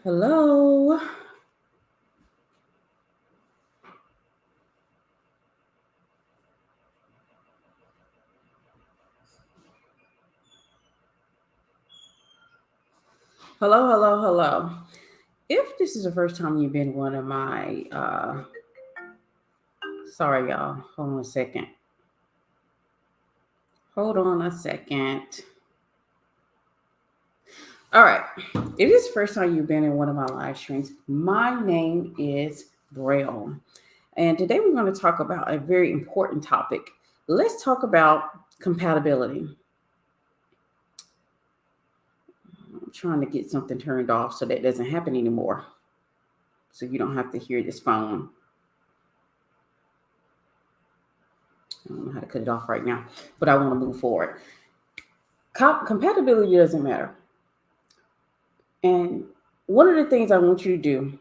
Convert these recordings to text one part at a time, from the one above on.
Hello. Hello, hello, hello. If this is the first time you've been one of my, sorry, y'all. Hold on a second. Hold on a second. All right. If this is the first time you've been in one of my live streams, my name is Braille. And today we're going to talk about a very important topic. Let's talk about compatibility. I'm trying to get something turned off so that doesn't happen anymore. So you don't have to hear this phone. I don't know how to cut it off right now, but I want to move forward. Compatibility doesn't matter. And one of the things I want you to do,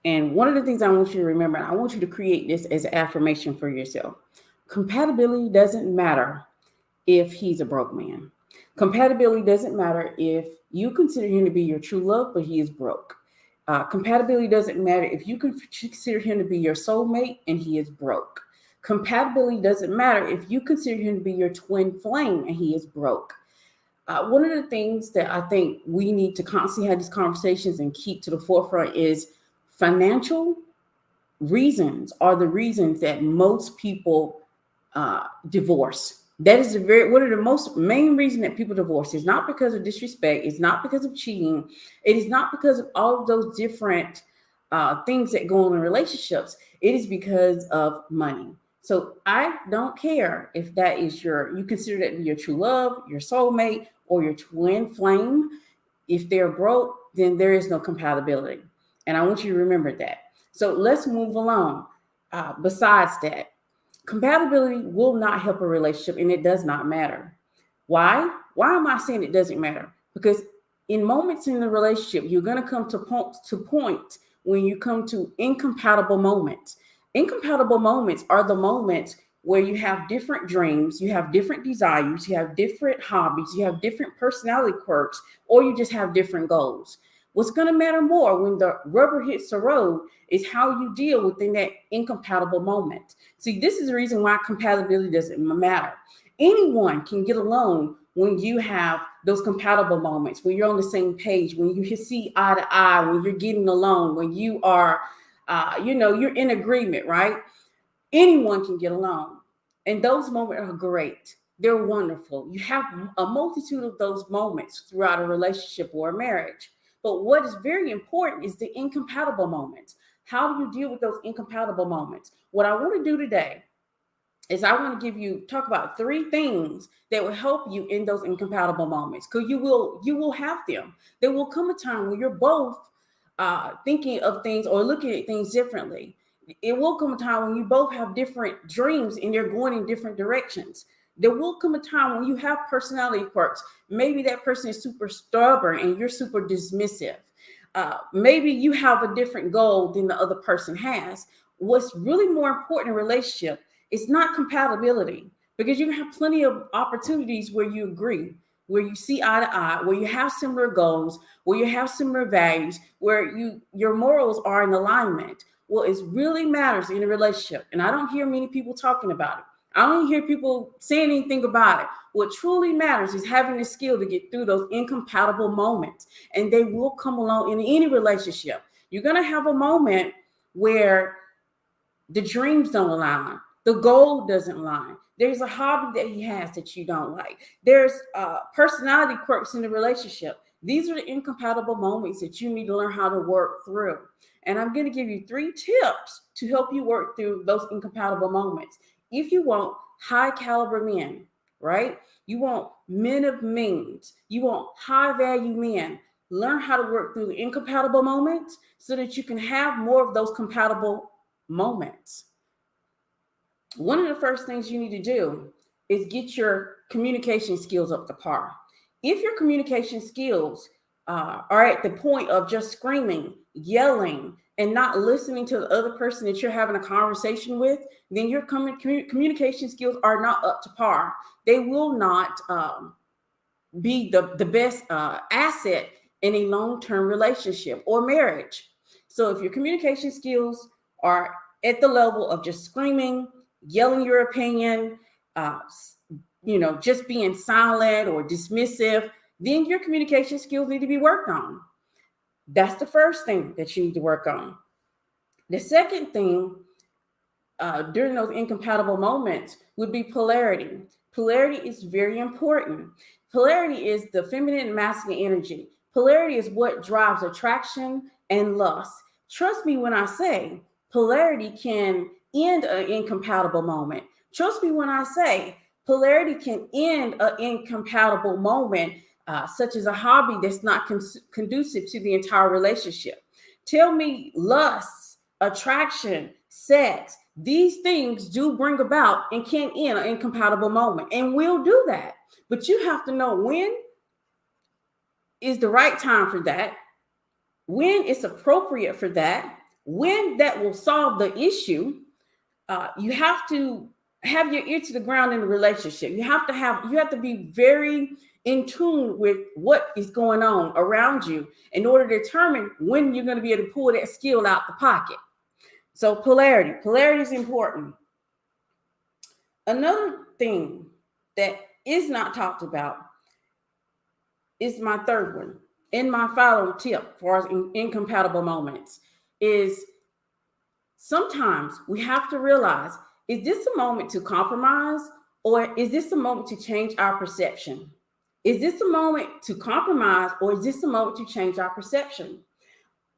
and one of the things I want you to remember, I want you to create this as an affirmation for yourself. Compatibility doesn't matter if he's a broke man. Compatibility doesn't matter if you consider him to be your true love, but he is broke. Compatibility doesn't matter if you consider him to be your soulmate and he is broke. Compatibility doesn't matter if you consider him to be your twin flame and he is broke. One of the things that I think we need to constantly have these conversations and keep to the forefront is financial reasons are the reasons that most people divorce. That is one of the most main reasons that people divorce. It's not because of disrespect. It's not because of cheating. It is not because of all of those different things that go on in relationships. It is because of money. So I don't care if that is you consider that to be your true love, your soulmate, or your twin flame. If they're broke, then there is no compatibility. And I want you to remember that. So let's move along. Besides that, compatibility will not help a relationship, and it does not matter. Why? Why am I saying it doesn't matter? Because in moments in the relationship, you're going to come to point when you come to incompatible moments. Incompatible moments are the moments where you have different dreams, you have different desires, you have different hobbies, you have different personality quirks, or you just have different goals. What's going to matter more when the rubber hits the road is how you deal within that incompatible moment. See, this is the reason why compatibility doesn't matter. Anyone can get along when you have those compatible moments, when you're on the same page, when you see eye to eye, when you're getting along, when you are, you're in agreement, right? Anyone can get along. And those moments are great. They're wonderful. You have a multitude of those moments throughout a relationship or a marriage. But what is very important is the incompatible moments. How do you deal with those incompatible moments? What I want to do today is I want to talk about 3 things that will help you in those incompatible moments, because you will have them. There will come a time when you're both thinking of things or looking at things differently. It will come a time when you both have different dreams and you're going in different directions. There will come a time when you have personality quirks. Maybe that person is super stubborn and you're super dismissive. Maybe you have a different goal than the other person has. What's really more important in a relationship is not compatibility, because you have plenty of opportunities where you agree, where you see eye to eye, where you have similar goals, where you have similar values, where your morals are in alignment. Well, it really matters in a relationship. And I don't hear many people talking about it. I don't hear people saying anything about it. What truly matters is having the skill to get through those incompatible moments. And they will come along in any relationship. You're going to have a moment where the dreams don't align. The goal doesn't align. There's a hobby that he has that you don't like. There's personality quirks in the relationship. These are the incompatible moments that you need to learn how to work through. And I'm going to give you 3 tips to help you work through those incompatible moments. If you want high caliber men, right? You want men of means. You want high value men. Learn how to work through the incompatible moments so that you can have more of those compatible moments. One of the first things you need to do is get your communication skills up to par. If your communication skills are at the point of just screaming, yelling, and not listening to the other person that you're having a conversation with, then your communication skills are not up to par. They will not be the best asset in a long-term relationship or marriage. So if your communication skills are at the level of just screaming, yelling your opinion, uh, just being silent or dismissive, then your communication skills need to be worked on. That's the first thing that you need to work on. The second thing during those incompatible moments would be polarity. Polarity is very important. Polarity is the feminine and masculine energy. Polarity is what drives attraction and lust. Trust me when I say polarity can end an incompatible moment. Trust me when I say polarity can end an incompatible moment, such as a hobby that's not conducive to the entire relationship. Tell me lust, attraction, sex, these things do bring about and can end an incompatible moment, and will do that. But you have to know when is the right time for that, when it's appropriate for that, when that will solve the issue. You have to have your ear to the ground in the relationship. You have to be very in tune with what is going on around you in order to determine when you're going to be able to pull that skill out the pocket. So polarity is important. Another thing that is not talked about is my third one. And my final tip for incompatible moments is sometimes we have to realize, is this a moment to compromise, or is this a moment to change our perception? Is this a moment to compromise, or is this a moment to change our perception?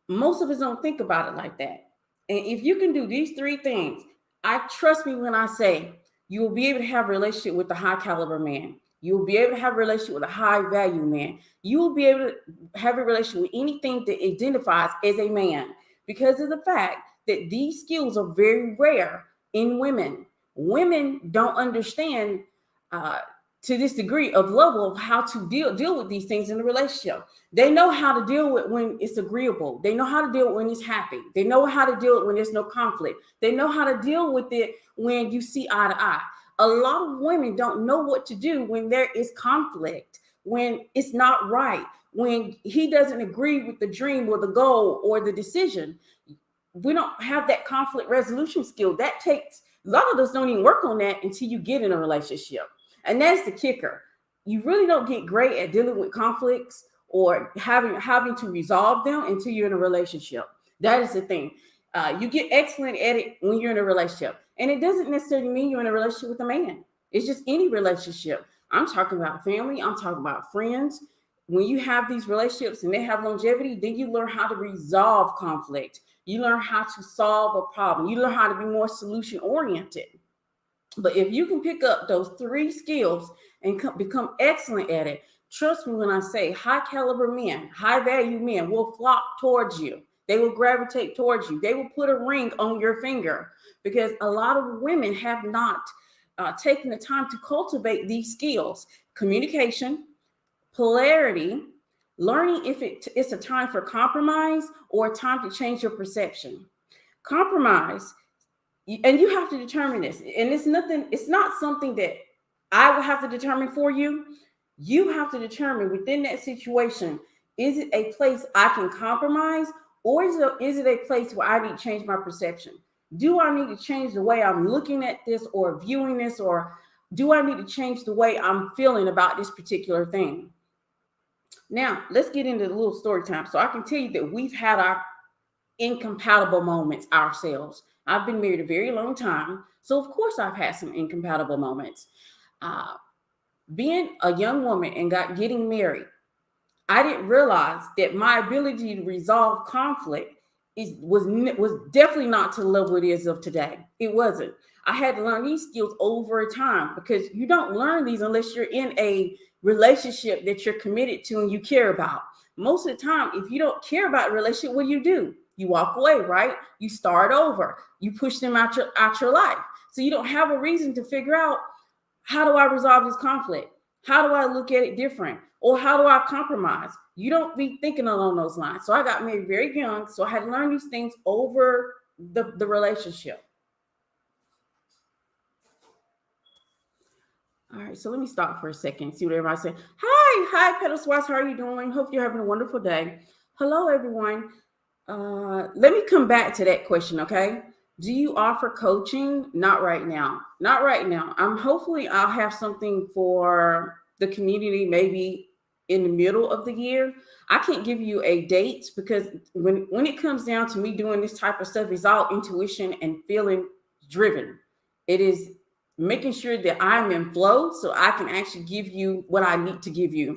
Most of us don't think about it like that. And if you can do these three things, I trust me when I say you will be able to have a relationship with a high caliber man. You will be able to have a relationship with a high value man. You will be able to have a relationship with anything that identifies as a man, because of the fact that these skills are very rare in women. Women don't understand to this degree of level of how to deal with these things in the relationship. They know how to deal with when it's agreeable. They know how to deal with when it's happy. They know how to deal with when there's no conflict. They know how to deal with it when you see eye to eye. A lot of women don't know what to do when there is conflict, when it's not right, when he doesn't agree with the dream or the goal or the decision. We don't have that conflict resolution skill. That takes, a lot of us don't even work on that until you get in a relationship. And that's the kicker. You really don't get great at dealing with conflicts or having to resolve them until you're in a relationship. That is the thing. You get excellent at it when you're in a relationship. And it doesn't necessarily mean you're in a relationship with a man. It's just any relationship. I'm talking about family. I'm talking about friends. When you have these relationships and they have longevity, then you learn how to resolve conflict. You learn how to solve a problem. You learn how to be more solution oriented. But if you can pick up those three skills and become excellent at it, trust me when I say high caliber men, high value men will flock towards you. They will gravitate towards you. They will put a ring on your finger, because a lot of women have not taken the time to cultivate these skills: communication, polarity, learning if it's a time for compromise or a time to change your perception. Compromise, and you have to determine this, and it's not something that I will have to determine for you. You have to determine within that situation, is it a place I can compromise, or is it a place where I need to change my perception? Do I need to change the way I'm looking at this or viewing this, or do I need to change the way I'm feeling about this particular thing? Now let's get into the little story time, so I can tell you that we've had our incompatible moments ourselves. I've been married a very long time, so of course I've had some incompatible moments. Uh, Being a young woman and getting married, I didn't realize that my ability to resolve conflict was definitely not to the level it is of today. It wasn't. I had to learn these skills over time, because you don't learn these unless you're in a relationship that you're committed to and you care about. Most of the time, if you don't care about a relationship, what do? You walk away, right? You start over. You push them out your life. So you don't have a reason to figure out, how do I resolve this conflict? How do I look at it different? Or how do I compromise? You don't be thinking along those lines. So I got married very young, so I had to learn these things over the relationship. All right, so let me stop for a second and see what everybody's saying. Hi, Hi, Pedal Swats. How are you doing? Hope you're having a wonderful day. Hello, everyone. Let me come back to that question, okay? Do you offer coaching? Not right now. Not right now. Hopefully I'll have something for the community maybe in the middle of the year. I can't give you a date because when it comes down to me doing this type of stuff, it's all intuition and feeling driven. It is making sure that I'm in flow so I can actually give you what I need to give you.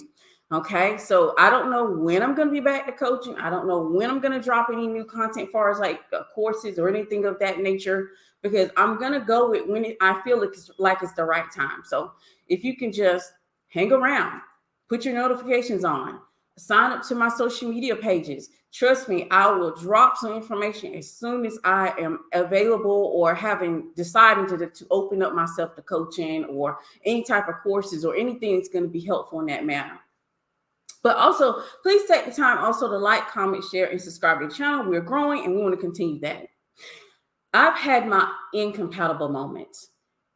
Okay, so I don't know when I'm going to be back to coaching. I don't know when I'm going to drop any new content, as far as like courses or anything of that nature, because I'm going to go with when I feel like it's the right time. So if you can just hang around, put your notifications on, sign up to my social media pages. Trust me, I will drop some information as soon as I am available or having decided to open up myself to coaching or any type of courses or anything that's going to be helpful in that manner. But also, please take the time also to like, comment, share, and subscribe to the channel. We're growing and we want to continue that. I've had my incompatible moments.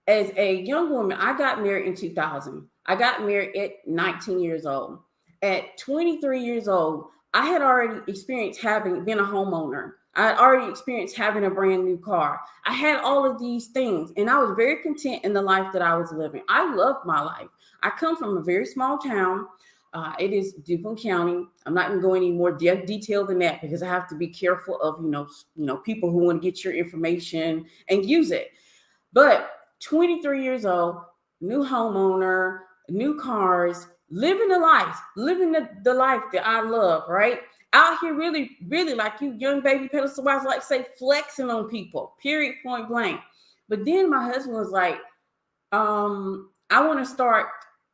As a young woman, I got married in 2000. I got married at 19 years old. At 23 years old, I had already experienced having been a homeowner. I had already experienced having a brand new car. I had all of these things, and I was very content in the life that I was living. I loved my life. I come from a very small town. It is DuPont County. I'm not going to go any more detail than that because I have to be careful of people who want to get your information and use it. But 23 years old, new homeowner, new cars, living the life, living the life that I love, right? Out here really, really like you young baby pedal survivors like say flexing on people, period, point blank. But then my husband was like, I want to start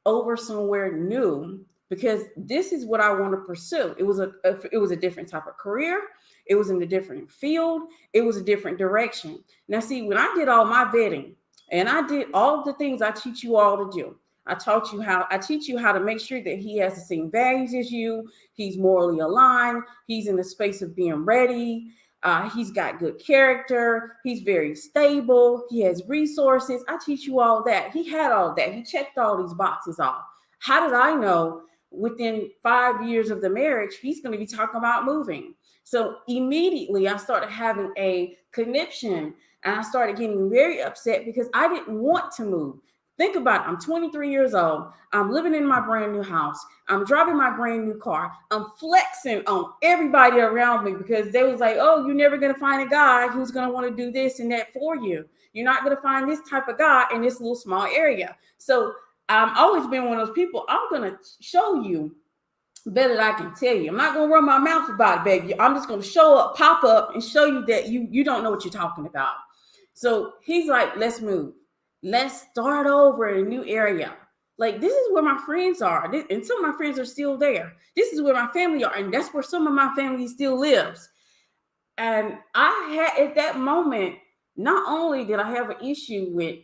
over somewhere new because this is what I want to pursue. It was a different type of career. It was in a different field. It was a different direction. Now, see, when I did all my vetting and I did all the things I teach you all to do, I teach you how to make sure that he has the same values as you. He's morally aligned. He's in the space of being ready. He's got good character. He's very stable. He has resources. I teach you all that. He had all that. He checked all these boxes off. How did I know within 5 years of the marriage, he's going to be talking about moving? So immediately I started having a conniption and I started getting very upset because I didn't want to move. Think about it. I'm 23 years old. I'm living in my brand new house. I'm driving my brand new car. I'm flexing on everybody around me because they was like, oh, you're never going to find a guy who's going to want to do this and that for you. You're not going to find this type of guy in this little small area. So I've always been one of those people. I'm going to show you better than I can tell you. I'm not going to run my mouth about it, baby. I'm just going to show up, pop up, and show you that you don't know what you're talking about. So he's like, let's move. Let's start over in a new area. Like, this is where my friends are. And some of my friends are still there. This is where my family are. And that's where some of my family still lives. And I had, at that moment, not only did I have an issue with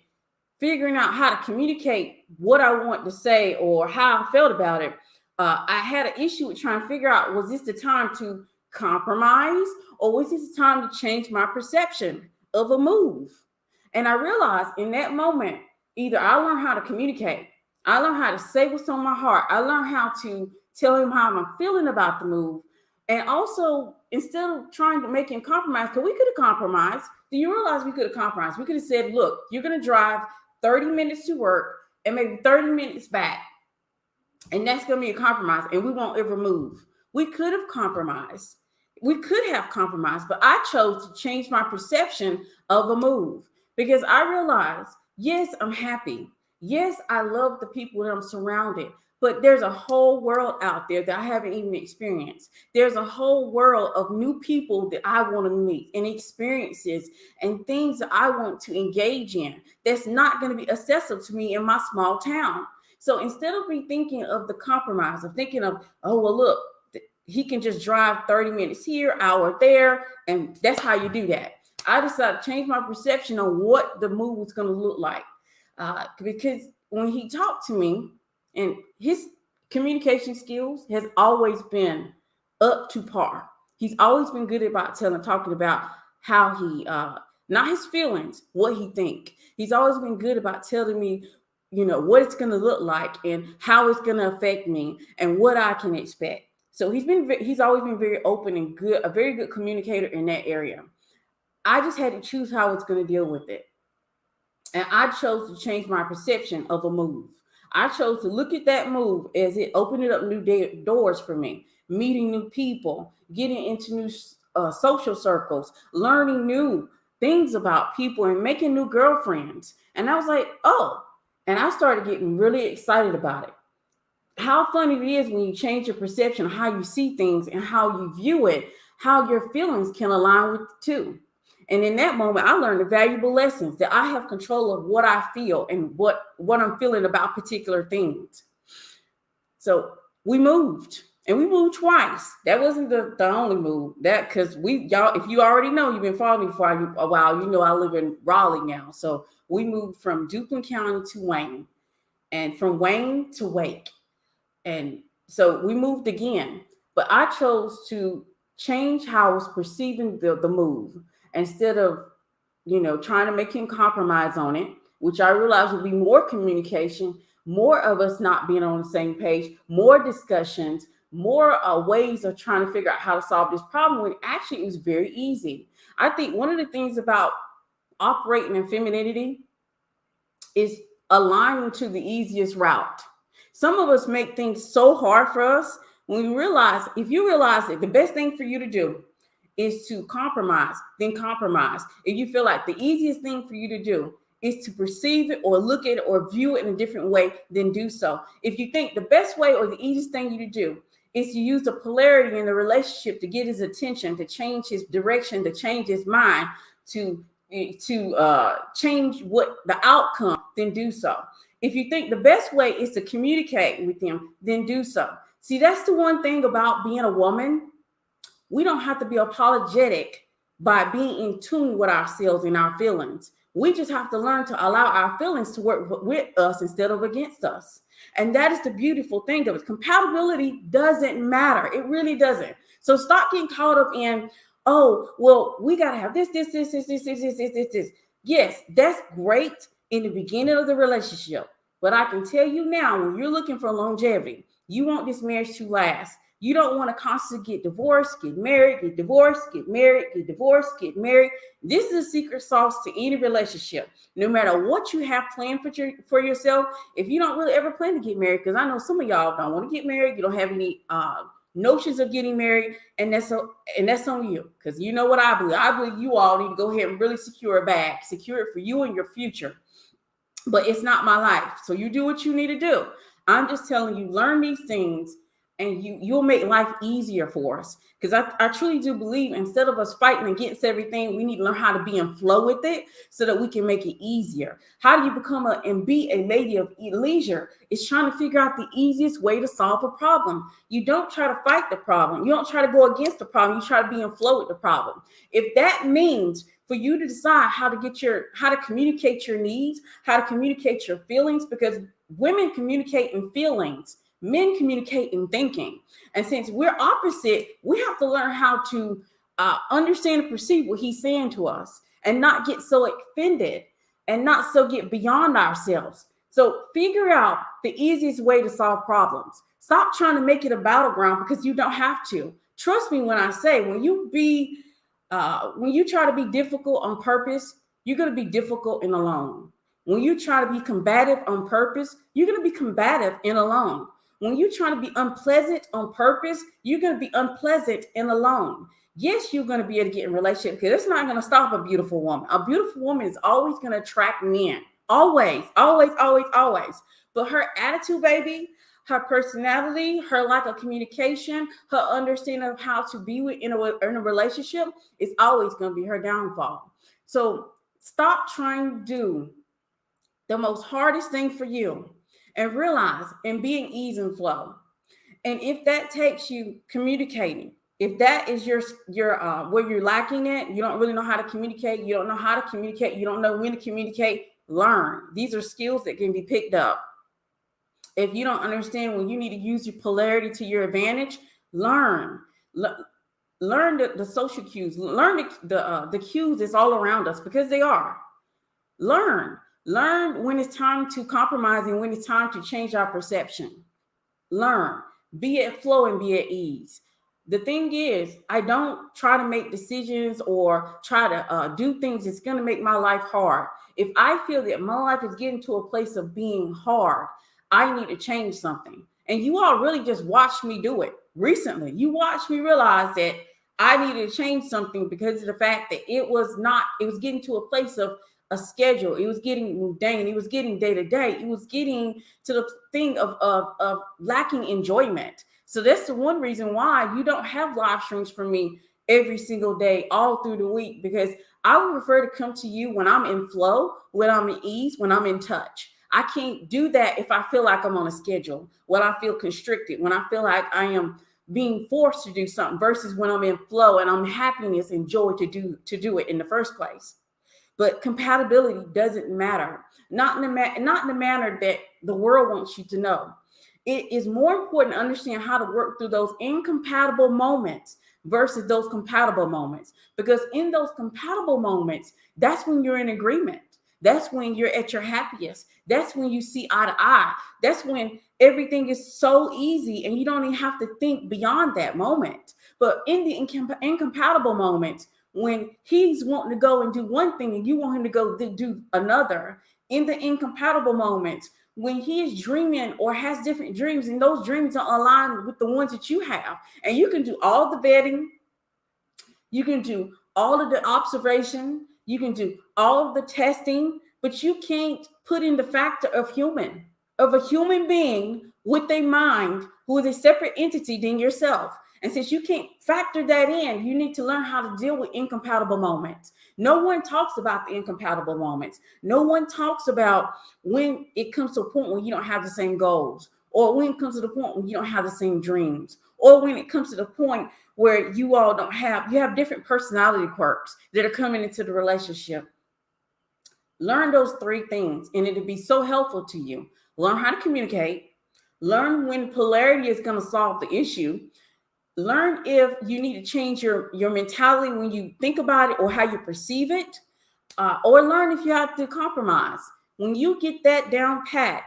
figuring out how to communicate what I want to say or how I felt about it, I had an issue with trying to figure out, was this the time to compromise or was this the time to change my perception of a move? And I realized in that moment, either I learned how to communicate, I learned how to say what's on my heart, I learned how to tell him how I'm feeling about the move. And also, instead of trying to make him compromise, because we could have compromised, do you realize we could have compromised? We could have said, look, you're going to drive 30 minutes to work and maybe 30 minutes back. And that's going to be a compromise and we won't ever move. We could have compromised. We could have compromised, but I chose to change my perception of a move. Because I realized, yes, I'm happy. Yes, I love the people that I'm surrounded. But there's a whole world out there that I haven't even experienced. There's a whole world of new people that I want to meet and experiences and things that I want to engage in that's not going to be accessible to me in my small town. So instead of me thinking of the compromise, of thinking of, oh, well, look, he can just drive 30 minutes here, hour there, and that's how you do that. I decided to change my perception on what the move was going to look like. Because when he talked to me, and his communication skills has always been up to par. He's always been good about talking about how he, not his feelings, what he think. He's always been good about telling me what it's going to look like and how it's going to affect me and what I can expect. So he's always been very open and good, a very good communicator in that area. I just had to choose how I was going to deal with it. And I chose to change my perception of a move. I chose to look at that move as it opened up new doors for me, meeting new people, getting into new social circles, learning new things about people and making new girlfriends. And I was like, oh, and I started getting really excited about it. How funny it is when you change your perception of how you see things and how you view it, how your feelings can align with it too. And in that moment, I learned the valuable lessons that I have control of what I feel and what I'm feeling about particular things. So we moved, and we moved twice. That wasn't the only move. That because y'all, if you already know, you've been following me for a while, you know I live in Raleigh now. So we moved from Duplin County to Wayne, and from Wayne to Wake. And so we moved again, but I chose to change how I was perceiving the move instead of, trying to make him compromise on it, which I realized would be more communication, more of us not being on the same page, more discussions, more ways of trying to figure out how to solve this problem when actually it was very easy. I think one of the things about operating in femininity is aligning to the easiest route. Some of us make things so hard for us when you realize, if you realize that the best thing for you to do is to compromise, then compromise. If you feel like the easiest thing for you to do is to perceive it or look at it or view it in a different way, then do so. If you think the best way or the easiest thing you to do is to use the polarity in the relationship to get his attention, to change his direction, to change his mind, to change what the outcome, then do so. If you think the best way is to communicate with them, then do so. See, that's the one thing about being a woman. We don't have to be apologetic by being in tune with ourselves and our feelings. We just have to learn to allow our feelings to work with us instead of against us. And that is the beautiful thing of it. Compatibility doesn't matter. It really doesn't. So stop getting caught up in, oh, well, we got to have this. Yes, that's great in the beginning of the relationship. But I can tell you now, when you're looking for longevity, you want this marriage to last. You don't want to constantly get divorced, get married, get divorced, get married, get divorced, get married. This is a secret sauce to any relationship. No matter what you have planned for yourself, if you don't really ever plan to get married, because I know some of y'all don't want to get married, you don't have any notions of getting married, and that's on you. Because you know what I believe. I believe you all need to go ahead and really secure a bag, secure it for you and your future. But it's not my life. So you do what you need to do. I'm just telling you, learn these things and you'll make life easier for us. Because I truly do believe instead of us fighting against everything, we need to learn how to be in flow with it so that we can make it easier. How do you become and be a lady of leisure? It's trying to figure out the easiest way to solve a problem. You don't try to fight the problem. You don't try to go against the problem. You try to be in flow with the problem. If that means for you to decide how to communicate your needs, how to communicate your feelings, because women communicate in feelings, men communicate in thinking. And since we're opposite, we have to learn how to understand and perceive what he's saying to us and not get so offended and not so get beyond ourselves. So figure out the easiest way to solve problems. Stop trying to make it a battleground because you don't have to. Trust me when I say, when you try to be difficult on purpose, you're going to be difficult and alone. When you try to be combative on purpose, you're going to be combative and alone. When you're trying to be unpleasant on purpose, you're going to be unpleasant and alone. Yes, you're going to be able to get in a relationship because it's not going to stop a beautiful woman. A beautiful woman is always going to attract men. Always, always, always, always. But her attitude, baby, her personality, her lack of communication, her understanding of how to be in a relationship is always going to be her downfall. So stop trying to do the most hardest thing for you and realize and be in ease and flow. And if that takes you communicating, if that is your where you're lacking at, you don't really know how to communicate, you don't know how to communicate, you don't know when to communicate, learn. These are skills that can be picked up. If you don't understand when you need to use your polarity to your advantage, learn the social cues, learn the cues that's all around us because they are. Learn Learn when it's time to compromise and when it's time to change our perception. Learn, be at flow and be at ease. The thing is, I don't try to make decisions or try to do things that's going to make my life hard. If I feel that my life is getting to a place of being hard, I need to change something. And you all really just watched me do it recently. You watched me realize that I needed to change something because of the fact that it was getting to a place of a schedule. It was getting mundane. It was getting day to day. It was getting to the thing of lacking enjoyment. So that's the one reason why you don't have live streams from me every single day, all through the week, because I would prefer to come to you when I'm in flow, when I'm in ease, when I'm in touch. I can't do that if I feel like I'm on a schedule, when I feel constricted, when I feel like I am being forced to do something versus when I'm in flow and I'm happiness and joy to do it in the first place. But compatibility doesn't matter, not in the manner that the world wants you to know. It is more important to understand how to work through those incompatible moments versus those compatible moments. Because in those compatible moments, that's when you're in agreement. That's when you're at your happiest. That's when you see eye to eye. That's when everything is so easy and you don't even have to think beyond that moment. But in the incompatible moments, when he's wanting to go and do one thing and you want him to go do another, in the incompatible moments, when he is dreaming or has different dreams and those dreams are aligned with the ones that you have, and you can do all the vetting, you can do all of the observation, you can do all of the testing, but you can't put in the factor of a human being with a mind who is a separate entity than yourself. And since you can't factor that in, you need to learn how to deal with incompatible moments. No one talks about the incompatible moments. No one talks about when it comes to a point when you don't have the same goals, or when it comes to the point when you don't have the same dreams, or when it comes to the point where you have different personality quirks that are coming into the relationship. Learn those three things and it'll be so helpful to you. Learn how to communicate, learn when polarity is going to solve the issue, learn if you need to change your mentality when you think about it or how you perceive it, or learn if you have to compromise. When you get that down pat,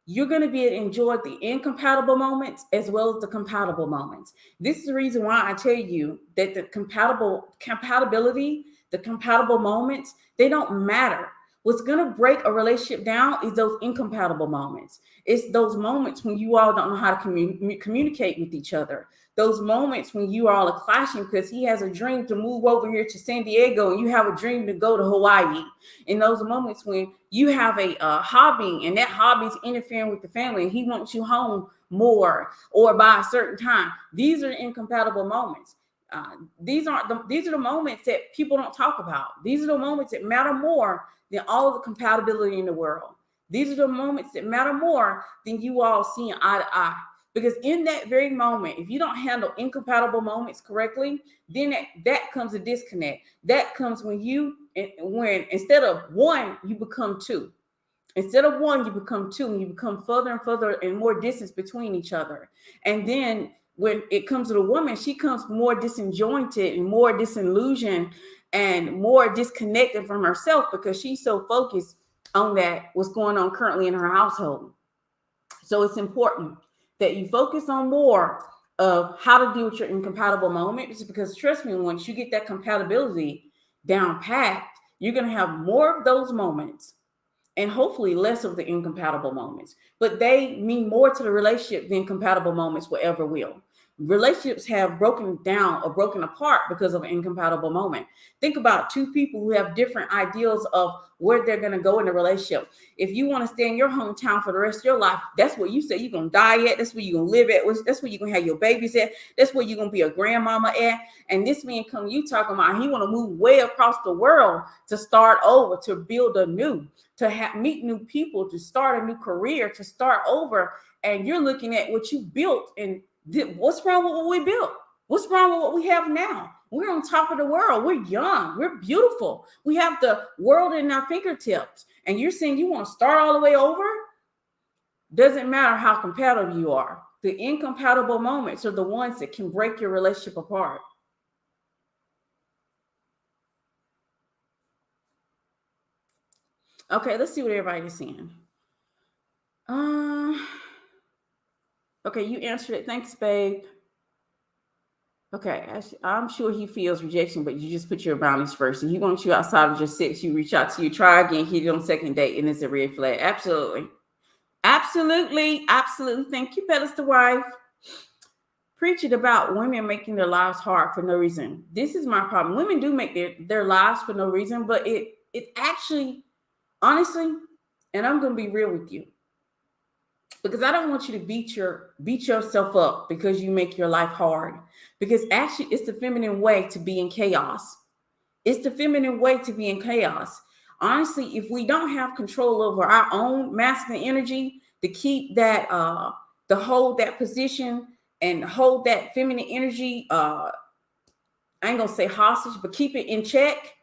you're going to be able to enjoy the incompatible moments as well as the compatible moments. This is the reason why I tell you that the compatibility, the compatible moments, they don't matter. What's going to break a relationship down is those incompatible moments. It's those moments when you all don't know how to communicate with each other. Those moments when you all are clashing because he has a dream to move over here to San Diego and you have a dream to go to Hawaii. In those moments when you have a hobby and that hobby is interfering with the family and he wants you home more or by a certain time. These are incompatible moments. These are the moments that people don't talk about. These are the moments that matter more than all of the compatibility in the world. These are the moments that matter more than you all seeing eye to eye. Because in that very moment, if you don't handle incompatible moments correctly, then that comes a disconnect. That comes when instead of one, you become two. Instead of one, you become two, and you become further and further and more distance between each other. And then when it comes to the woman, she comes more disjointed and more disillusioned and more disconnected from herself because she's so focused on what's going on currently in her household. So it's important that you focus on more of how to deal with your incompatible moments, because trust me, once you get that compatibility down pat, you're going to have more of those moments and hopefully less of the incompatible moments. But they mean more to the relationship than compatible moments will ever will. Relationships have broken down or broken apart because of an incompatible moment. Think about two people who have different ideals of where they're going to go in a relationship. If you want to stay in your hometown for the rest of your life, that's where you say you're going to die at. That's where you're going to live at. That's where you're going to have your babies at. That's where you're going to be a grandmama at. And this man come you talking about he want to move way across the world to start over, to build anew, to meet new people, to start a new career, to start over. And you're looking at what you built and what's wrong with what we built? What's wrong with what we have now? We're on top of the world. We're young. We're beautiful. We have the world in our fingertips. And you're saying you want to start all the way over? Doesn't matter how compatible you are. The incompatible moments are the ones that can break your relationship apart. Okay, let's see what everybody's saying. Okay, you answered it. Thanks, babe. Okay, I'm sure he feels rejection, but you just put your boundaries first. And he wants you outside of just sex. You reach out to you, try again, hit it on second date, and it's a red flag. Absolutely. Absolutely. Absolutely. Thank you, pedestal wife. Preaching about women making their lives hard for no reason. This is my problem. Women do make their lives for no reason, but it actually, honestly, and I'm gonna be real with you, because I don't want you to beat yourself up because you make your life hard. Because actually, it's the feminine way to be in chaos. It's the feminine way to be in chaos. Honestly, if we don't have control over our own masculine energy to keep that, to hold that position and hold that feminine energy, I ain't gonna say hostage, but keep it in check.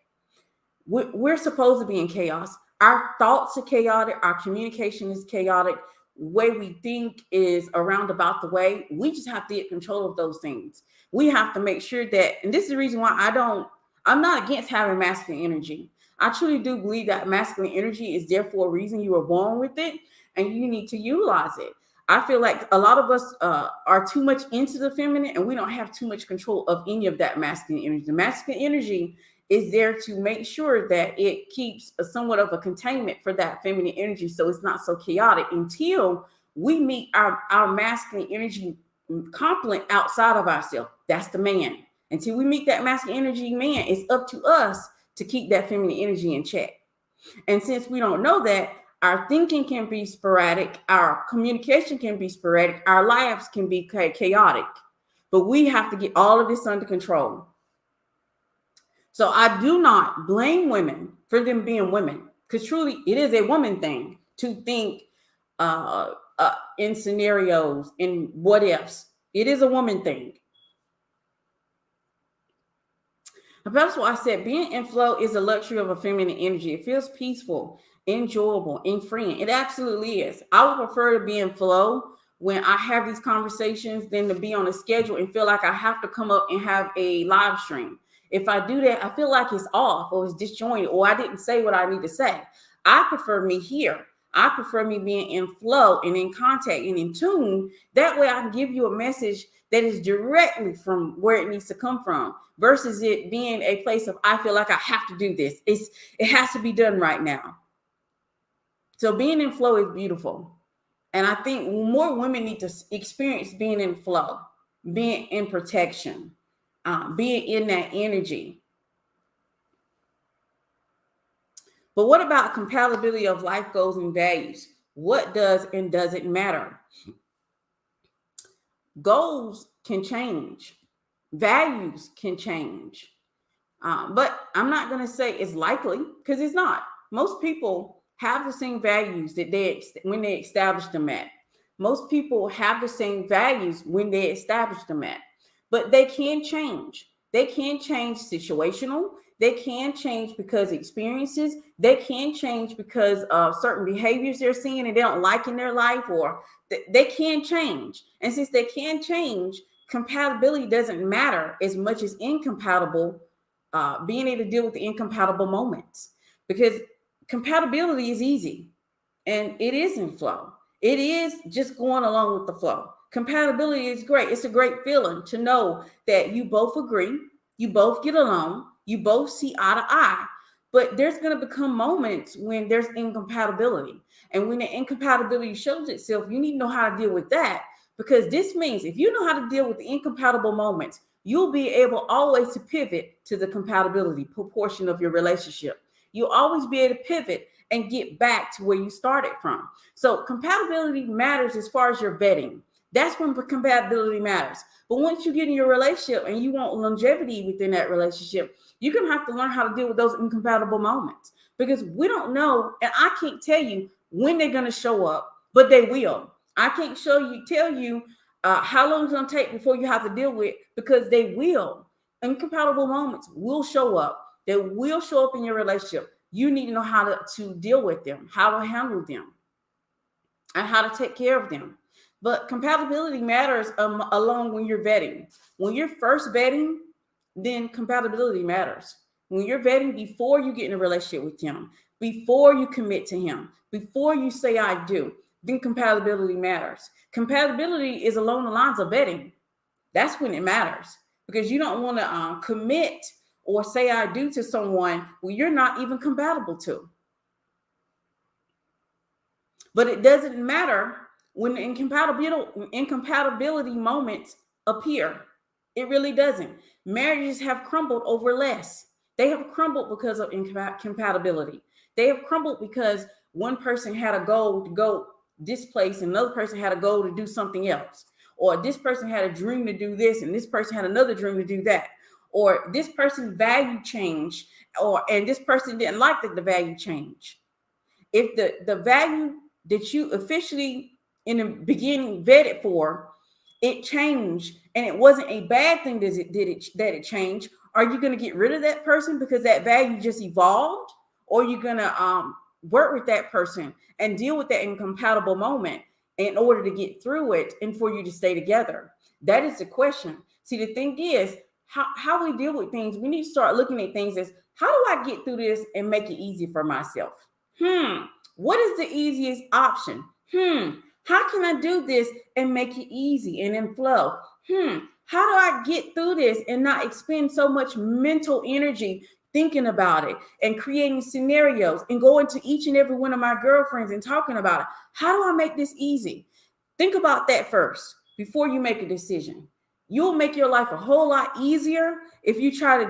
We're supposed to be in chaos. Our thoughts are chaotic. Our communication is chaotic. Way we think is around about the way. We just have to get control of those things. We have to make sure that, and this is the reason why I'm not against having masculine energy. I truly do believe that masculine energy is there for a reason. You were born with it and you need to utilize it. I feel like a lot of us are too much into the feminine and we don't have too much control of any of that masculine energy. The masculine energy is there to make sure that it keeps somewhat of a containment for that feminine energy so it's not so chaotic until we meet our masculine energy complement outside of ourselves. That's the man. Until we meet that masculine energy man, it's up to us to keep that feminine energy in check. And since we don't know that, our thinking can be sporadic, our communication can be sporadic, our lives can be chaotic. But we have to get all of this under control. So I do not blame women for them being women, because truly it is a woman thing to think in scenarios, in what ifs. It is a woman thing. That's why I said being in flow is a luxury of a feminine energy. It feels peaceful, enjoyable, and freeing. It absolutely is. I would prefer to be in flow when I have these conversations than to be on a schedule and feel like I have to come up and have a live stream. If I do that, I feel like it's off or it's disjointed or I didn't say what I need to say. I prefer me here. I prefer me being in flow and in contact and in tune. That way I can give you a message that is directly from where it needs to come from versus it being a place of I feel like I have to do this. It has to be done right now. So being in flow is beautiful. And I think more women need to experience being in flow, being in protection, being in that energy. But what about compatibility of life goals and values? What does and doesn't matter? Goals can change, values can change. But I'm not going to say it's likely because it's not. Most people have the same values that when they establish them at. Most people have the same values when they establish them at, but they can change. They can change situational. They can change because of experiences. They can change because of certain behaviors they're seeing and they don't like in their life, or they can change. And since they can change, compatibility doesn't matter as much as incompatible, being able to deal with the incompatible moments, because compatibility is easy and it is in flow. It is just going along with the flow. Compatibility is great. It's a great feeling to know that you both agree, you both get along, you both see eye to eye. But there's going to become moments when there's incompatibility. And when the incompatibility shows itself, you need to know how to deal with that, because this means if you know how to deal with the incompatible moments, you'll be able always to pivot to the compatibility proportion of your relationship. You'll always be able to pivot and get back to where you started from. So compatibility matters as far as your vetting. That's when compatibility matters. But once you get in your relationship and you want longevity within that relationship, you're going to have to learn how to deal with those incompatible moments, because we don't know, and I can't tell you when they're going to show up, but they will. I can't tell you how long it's going to take before you have to deal with, because they will. Incompatible moments will show up. They will show up in your relationship. You need to know how to deal with them, how to handle them, and how to take care of them. But compatibility matters along when you're vetting. When you're first vetting, then compatibility matters. When you're vetting before you get in a relationship with them, before you commit to him, before you say I do, then compatibility matters. Compatibility is along the lines of vetting. That's when it matters, because you don't want to commit or say I do to someone who you're not even compatible to. But it doesn't matter when the incompatibility moments appear. It really doesn't. Marriages have crumbled over less. They have crumbled because of incompatibility. They have crumbled because one person had a goal to go this place and another person had a goal to do something else. Or this person had a dream to do this and this person had another dream to do that. Or this person's value changed, and this person didn't like the value change. If the value that you officially in the beginning vetted for, it changed and it wasn't a bad thing that it changed, are you going to get rid of that person because that value just evolved? Or are you going to work with that person and deal with that incompatible moment in order to get through it and for you to stay together? That is the question. See, the thing is, how we deal with things, we need to start looking at things as, how do I get through this and make it easy for myself? What is the easiest option? How can I do this and make it easy and in flow? How do I get through this and not expend so much mental energy thinking about it and creating scenarios and going to each and every one of my girlfriends and talking about it? How do I make this easy? Think about that first before you make a decision. You'll make your life a whole lot easier if you try to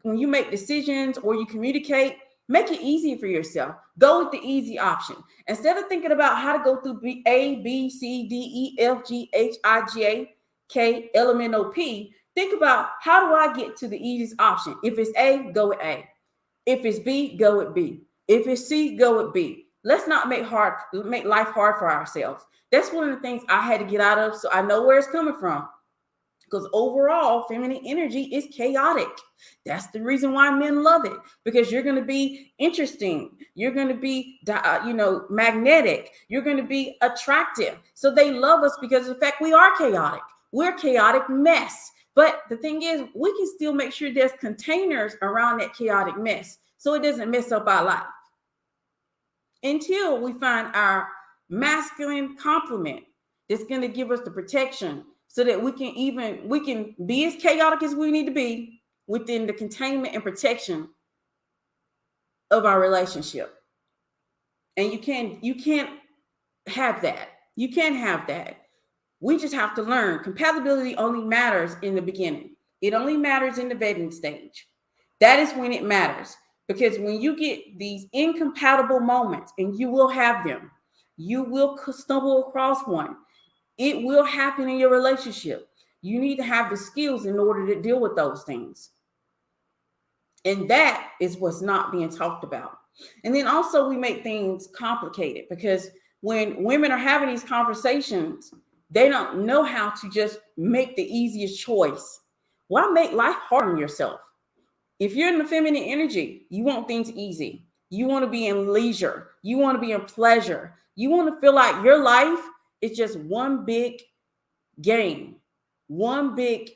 when you make decisions or you communicate, make it easy for yourself. Go with the easy option. Instead of thinking about how to go through A, B, C, D, E, F, G, H, I, J, K, L, M, N, O, P, think about, how do I get to the easiest option? If it's A, go with A. If it's B, go with B. If it's C, go with B. Let's not make life hard for ourselves. That's one of the things I had to get out of, so I know where it's coming from. Because overall, feminine energy is chaotic. That's the reason why men love it, because you're going to be interesting. You're going to be, magnetic. You're going to be attractive. So they love us because of the fact we are chaotic. We're a chaotic mess. But the thing is, we can still make sure there's containers around that chaotic mess so it doesn't mess up our life until we find our masculine complement that's going to give us the protection, so that we can be as chaotic as we need to be within the containment and protection of our relationship. And you can't have that. You can't have that. We just have to learn. Compatibility only matters in the beginning. It only matters in the vetting stage. That is when it matters. Because when you get these incompatible moments, and you will have them, you will stumble across one. It will happen in your relationship. You need to have the skills in order to deal with those things. And that is what's not being talked about. And then also we make things complicated, because when women are having these conversations, they don't know how to just make the easiest choice. Why make life hard on yourself? If you're in the feminine energy, you want things easy. You want to be in leisure. You want to be in pleasure. You want to feel like your life is just one big game, one big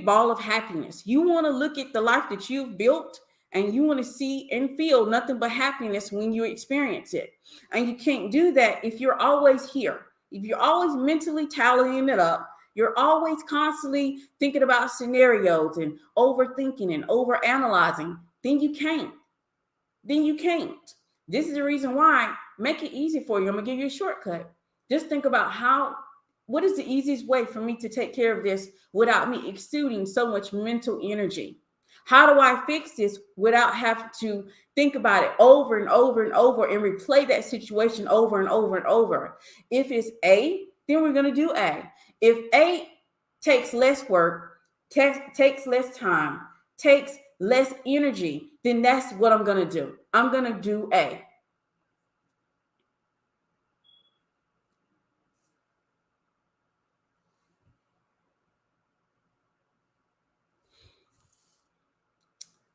ball of happiness. You want to look at the life that you've built, and you want to see and feel nothing but happiness when you experience it. And you can't do that if you're always here. If you're always mentally tallying it up, you're always constantly thinking about scenarios and overthinking and overanalyzing, then you can't. This is the reason why, make it easy for you. I'm going to give you a shortcut. Just think about what is the easiest way for me to take care of this without me exuding so much mental energy? How do I fix this without having to think about it over and over and over and replay that situation over and over and over? If it's A, then we're going to do A. If A takes less work, takes less time, takes less energy, then that's what I'm going to do. I'm going to do A.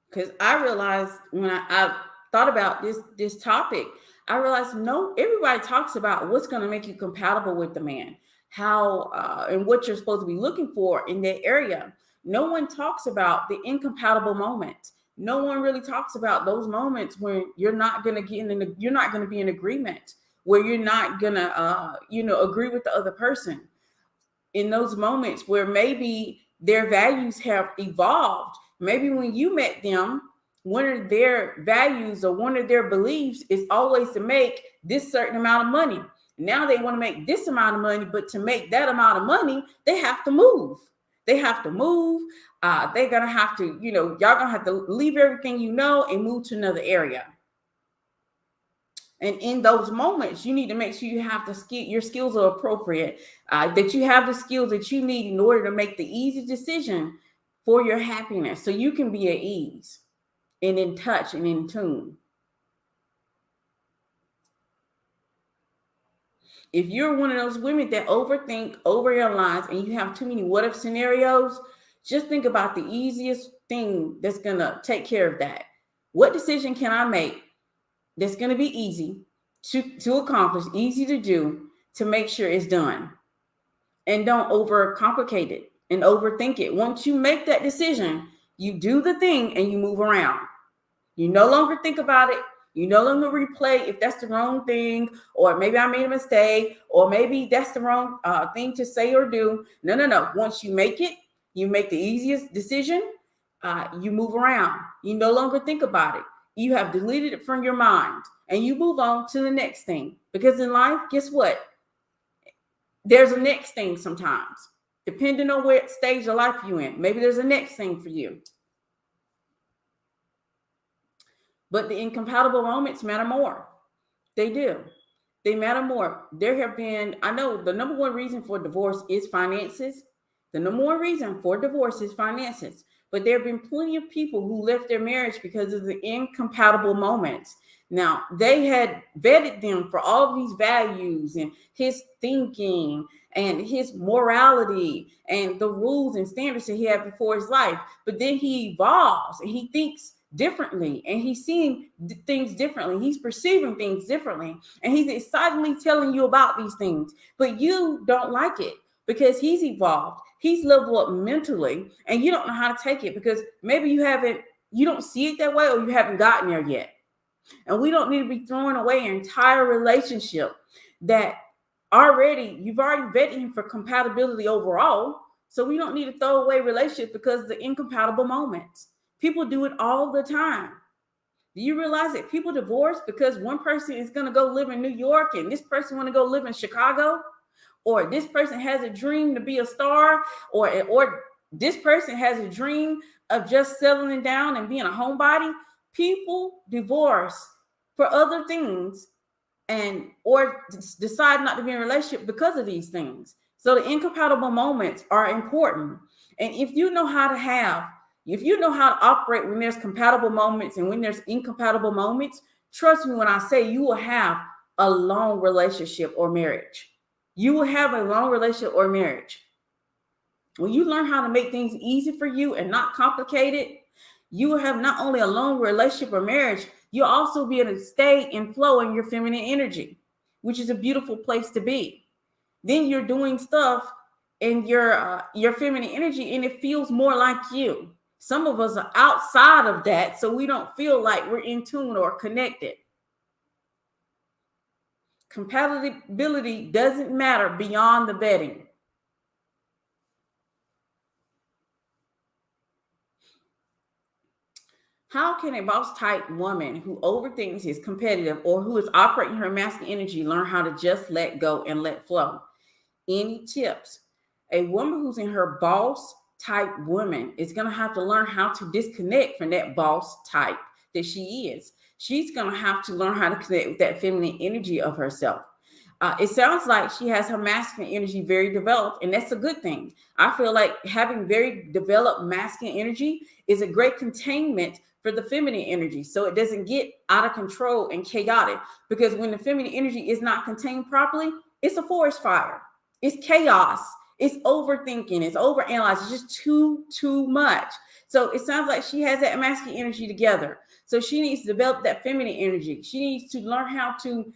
Because I realized when I thought about this topic, I realized everybody talks about what's going to make you compatible with the man, how and what you're supposed to be looking for in that area. No one talks about the incompatible moment, No one really talks about those moments when you're not going to you're not going to be in agreement, where you're not going to, agree with the other person. In those moments where maybe their values have evolved. Maybe when you met them, one of their values or one of their beliefs is always to make this certain amount of money. Now they want to make this amount of money, but to make that amount of money, they have to move. They have to move. They're going to have to, y'all going to have to leave everything and move to another area. And in those moments, you need to make sure you have your skills are appropriate, that you have the skills that you need in order to make the easy decision for your happiness, so you can be at ease and in touch and in tune. If you're one of those women that overthink, overanalyze, and you have too many what if scenarios, just think about the easiest thing that's going to take care of that. What decision can I make that's going to be easy to accomplish, easy to do, to make sure it's done? And don't overcomplicate it and overthink it. Once you make that decision, you do the thing and you move around. You no longer think about it. You no longer replay if that's the wrong thing, or maybe I made a mistake, or maybe that's the wrong thing to say or do. No. Once you make it, you make the easiest decision. You move around. You no longer think about it. You have deleted it from your mind, and you move on to the next thing. Because in life, guess what? There's a next thing sometimes, depending on what stage of life you're in. Maybe there's a next thing for you. But the incompatible moments matter more. They do. They matter more. There have been, I know the number one reason for divorce is finances. The number one reason for divorce is finances. But there have been plenty of people who left their marriage because of the incompatible moments. Now, they had vetted them for all of these values and his thinking and his morality and the rules and standards that he had before his life. But then he evolves and he thinks differently, and he's seeing things differently. He's perceiving things differently, and he's excitedly telling you about these things, but you don't like it because he's evolved. He's leveled up mentally, and you don't know how to take it because maybe you don't see it that way, or you haven't gotten there yet. And we don't need to be throwing away an entire relationship that you've already vetted him for compatibility overall. So we don't need to throw away relationships because of the incompatible moments. People do it all the time. Do you realize that people divorce because one person is going to go live in New York and this person want to go live in Chicago? Or this person has a dream to be a star, or this person has a dream of just settling down and being a homebody? People divorce for other things or decide not to be in a relationship because of these things. So the incompatible moments are important. And if you know how to operate when there's compatible moments and when there's incompatible moments, trust me when I say you will have a long relationship or marriage. You will have a long relationship or marriage. When you learn how to make things easy for you and not complicated, you will have not only a long relationship or marriage, you'll also be able to stay and flow in your feminine energy, which is a beautiful place to be. Then you're doing stuff in your feminine energy, and it feels more like you. Some of us are outside of that, so we don't feel like we're in tune or connected. Compatibility doesn't matter beyond the vetting. How can a boss type woman who overthinks, is competitive, or who is operating her masculine energy learn how to just let go and let flow? Any tips? A woman who's in her boss type woman is going to have to learn how to disconnect from that boss type that she is. She's going to have to learn how to connect with that feminine energy of herself. It sounds like she has her masculine energy very developed, and that's a good thing. I feel like having very developed masculine energy is a great containment for the feminine energy, so it doesn't get out of control and chaotic. Because when the feminine energy is not contained properly, it's a forest fire. It's chaos. It's overthinking. It's overanalyzing. It's just too much. So it sounds like she has that masculine energy together. So she needs to develop that feminine energy. She needs to learn how to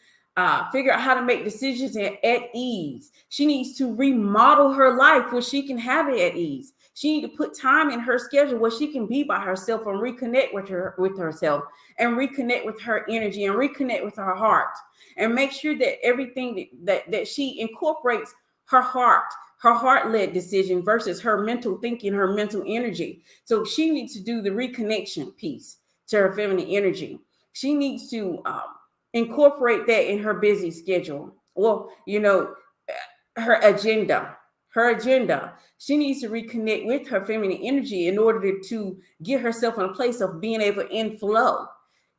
figure out how to make decisions at ease. She needs to remodel her life where she can have it at ease. She need to put time in her schedule where she can be by herself and reconnect with herself and reconnect with her energy and reconnect with her heart and make sure that everything that she incorporates her heart-led decision versus her mental thinking, her mental energy. So she needs to do the reconnection piece to her feminine energy. She needs to incorporate that in her busy schedule. Well, her agenda. She needs to reconnect with her feminine energy in order to get herself in a place of being able to inflow.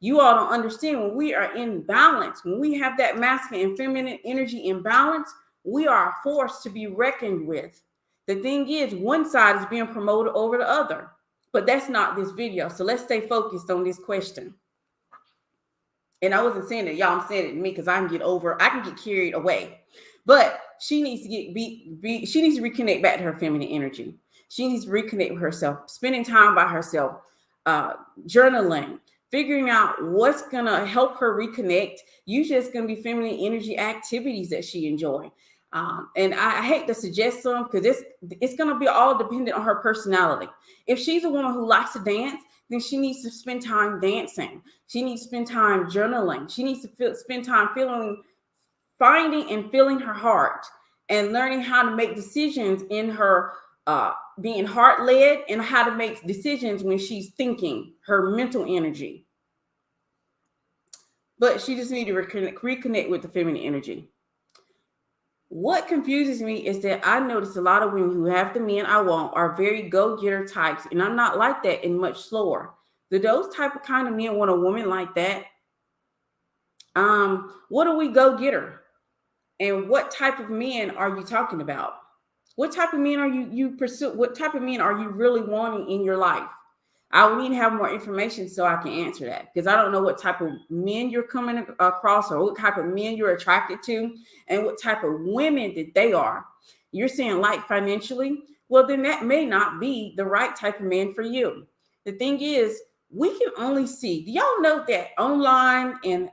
You all don't understand, when we are in balance, when we have that masculine and feminine energy in balance, we are a force to be reckoned with. The thing is, one side is being promoted over the other, but that's not this video. So let's stay focused on this question. And I wasn't saying it, y'all, I'm saying it to me because I can get carried away. But she needs to she needs to reconnect back to her feminine energy. She needs to reconnect with herself, spending time by herself, journaling, figuring out what's gonna help her reconnect. Usually it's gonna be feminine energy activities that she enjoys. And I hate to suggest some because it's gonna be all dependent on her personality. If she's a woman who likes to dance, then she needs to spend time dancing. She needs to spend time journaling. She needs to spend time finding and feeling her heart and learning how to make decisions in her being heart-led and how to make decisions when she's thinking, her mental energy. But she just needs to reconnect with the feminine energy. What confuses me is that I notice a lot of women who have the men I want are very go-getter types, and I'm not like that and much slower. Do those type of kind of men want a woman like that? What do we go-getter? And what type of men are you talking about? What type of men are you pursue? What type of men are you really wanting in your life? I would need to have more information so I can answer that, because I don't know what type of men you're coming across or what type of men you're attracted to and what type of women that they are. You're saying like financially, well, then that may not be the right type of man for you. The thing is, we can only see, do y'all know that online and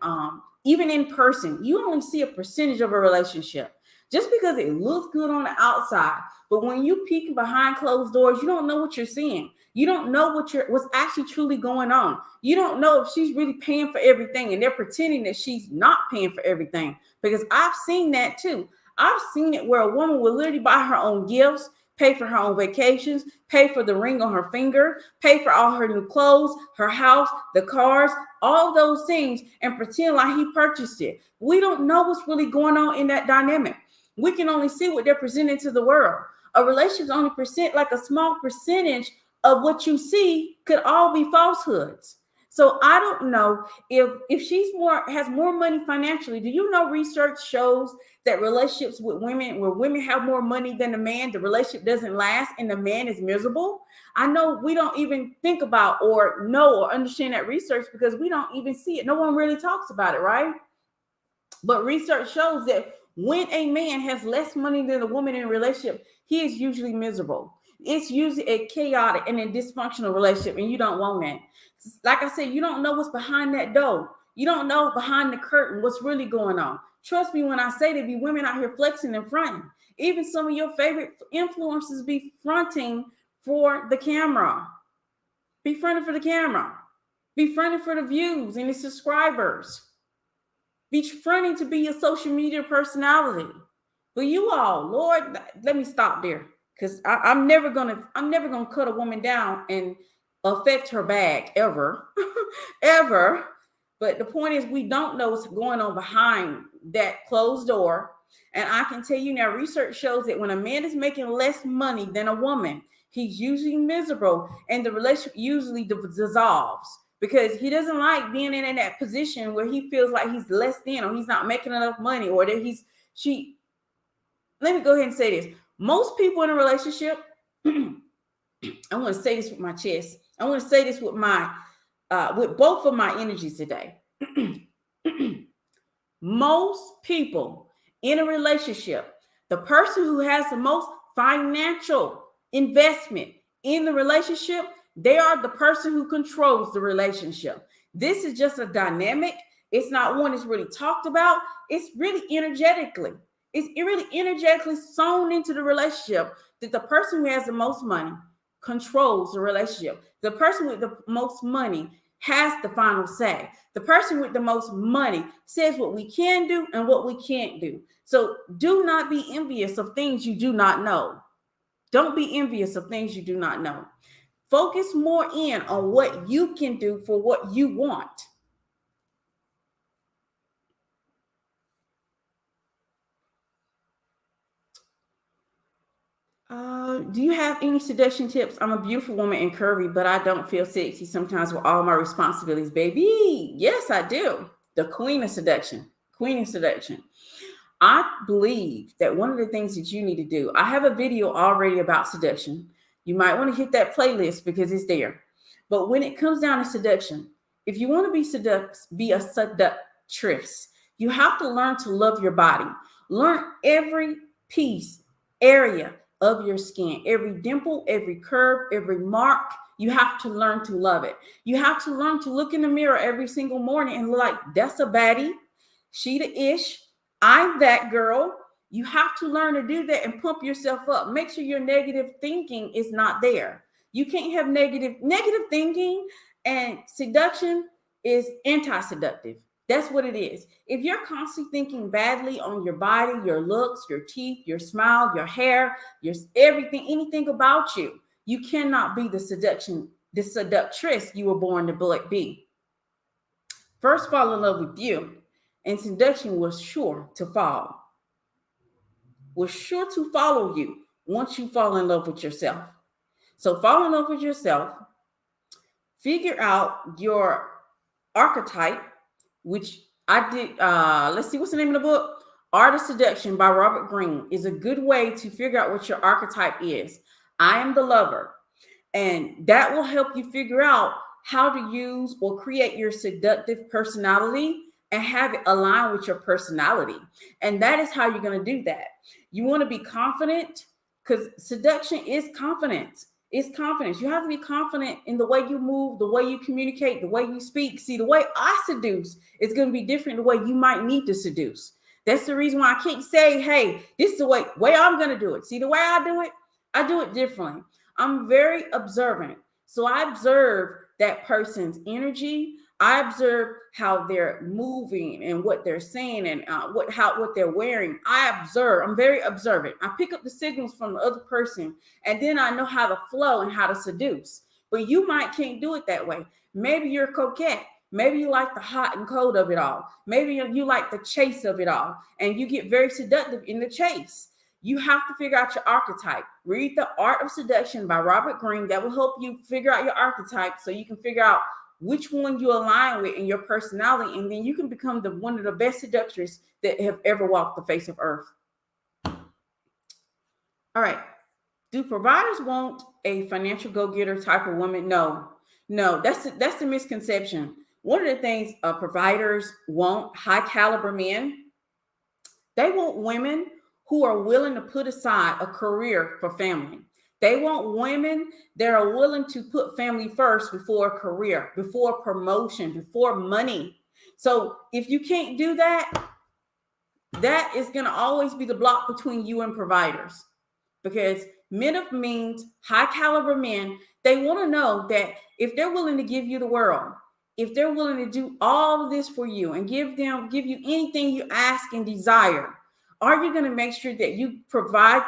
even in person, you only see a percentage of a relationship just because it looks good on the outside. But when you peek behind closed doors, you don't know what you're seeing. You don't know what's actually truly going on. You don't know if she's really paying for everything and they're pretending that she's not paying for everything, because I've seen that too. I've seen it where a woman will literally buy her own gifts, pay for her own vacations, pay for the ring on her finger, pay for all her new clothes, her house, the cars, all those things, and pretend like he purchased it. We don't know what's really going on in that dynamic. We can only see what they're presenting to the world. A relationship only like a small percentage of what you see could all be falsehoods. So I don't know if she's has more money financially. Do you know research shows that relationships with women, where women have more money than the man, the relationship doesn't last and the man is miserable? I know we don't even think about or know or understand that research because we don't even see it. No one really talks about it, right? But research shows that when a man has less money than a woman in a relationship, he is usually miserable. It's usually a chaotic and a dysfunctional relationship, and you don't want that. Like I said, you don't know what's behind that door. You don't know behind the curtain what's really going on. Trust me when I say there be women out here flexing and fronting. Even some of your favorite influencers be fronting for the camera. Be fronting for the camera. Be fronting for the views and the subscribers. Be fronting to be a social media personality. But you all, Lord, let me stop there, because I'm never gonna cut a woman down and affect her bag ever, ever. But the point is, we don't know what's going on behind that closed door. And I can tell you now, research shows that when a man is making less money than a woman, he's usually miserable, and the relationship usually dissolves, because he doesn't like being in that position where he feels like he's less than, or he's not making enough money, or that let me go ahead and say this. Most people in a relationship, I want to say this with my chest. I want to say this with with both of my energies today. Most people in a relationship, the person who has the most financial investment in the relationship, they are the person who controls the relationship. This is just a dynamic. It's not one that's really talked about. It's really energetically. It's really energetically sewn into the relationship that the person who has the most money, controls the relationship. The person with the most money has the final say. The person with the most money says what we can do and what we can't do. So do not be envious of things you do not know. Don't be envious of things you do not know. Focus more in on what you can do for what you want. Do you have any seduction tips? I'm a beautiful woman and curvy, but I don't feel sexy sometimes with all my responsibilities, baby. Yes, I do. The queen of seduction. Queen of seduction. I believe that one of the things that you need to do, I have a video already about seduction. You might want to hit that playlist because it's there. But when it comes down to seduction, if you want to be a seductress, you have to learn to love your body. Learn every piece, area of your skin, every dimple, every curve, every mark. You have to learn to love it. You have to learn to look in the mirror every single morning and look like, that's a baddie. She the ish. I'm that girl. You have to learn to do that and pump yourself up. Make sure your negative thinking is not there. You can't have negative thinking, and seduction is anti-seductive. That's what it is. If you're constantly thinking badly on your body, your looks, your teeth, your smile, your hair, your everything, anything about you, you cannot be the seductress you were born to be. First, fall in love with you, and seduction was sure to follow you once you fall in love with yourself. So fall in love with yourself, figure out your archetype, which I did. Let's see, what's the name of the book? Art of Seduction by Robert Greene is a good way to figure out what your archetype is. I am the lover. And that will help you figure out how to use or create your seductive personality and have it align with your personality. And that is how you're going to do that. You want to be confident, because seduction is confidence. It's confidence. You have to be confident in the way you move, the way you communicate, the way you speak. See, the way I seduce is going to be different the way you might need to seduce. That's the reason why I can't say, hey, this is the way I'm going to do it. See, the way I do it differently. I'm very observant. So I observe that person's energy. I observe how they're moving and what they're saying and what they're wearing. I observe. I'm very observant. I pick up the signals from the other person, and then I know how to flow and how to seduce. But you can't do it that way. Maybe you're a coquette. Maybe you like the hot and cold of it all. Maybe you like the chase of it all, and you get very seductive in the chase. You have to figure out your archetype. Read The Art of Seduction by Robert Greene. That will help you figure out your archetype so you can figure out which one you align with in your personality, and then you can become one of the best seductors that have ever walked the face of earth. All right. Do providers want a financial go-getter type of woman? No, that's the misconception. One of the things providers want, high caliber men, they want women who are willing to put aside a career for family. They want women that are willing to put family first before a career, before promotion, before money. So if you can't do that, that is going to always be the block between you and providers. Because men of means, high caliber men, they want to know that if they're willing to give you the world, if they're willing to do all of this for you and give you anything you ask and desire, are you going to make sure that you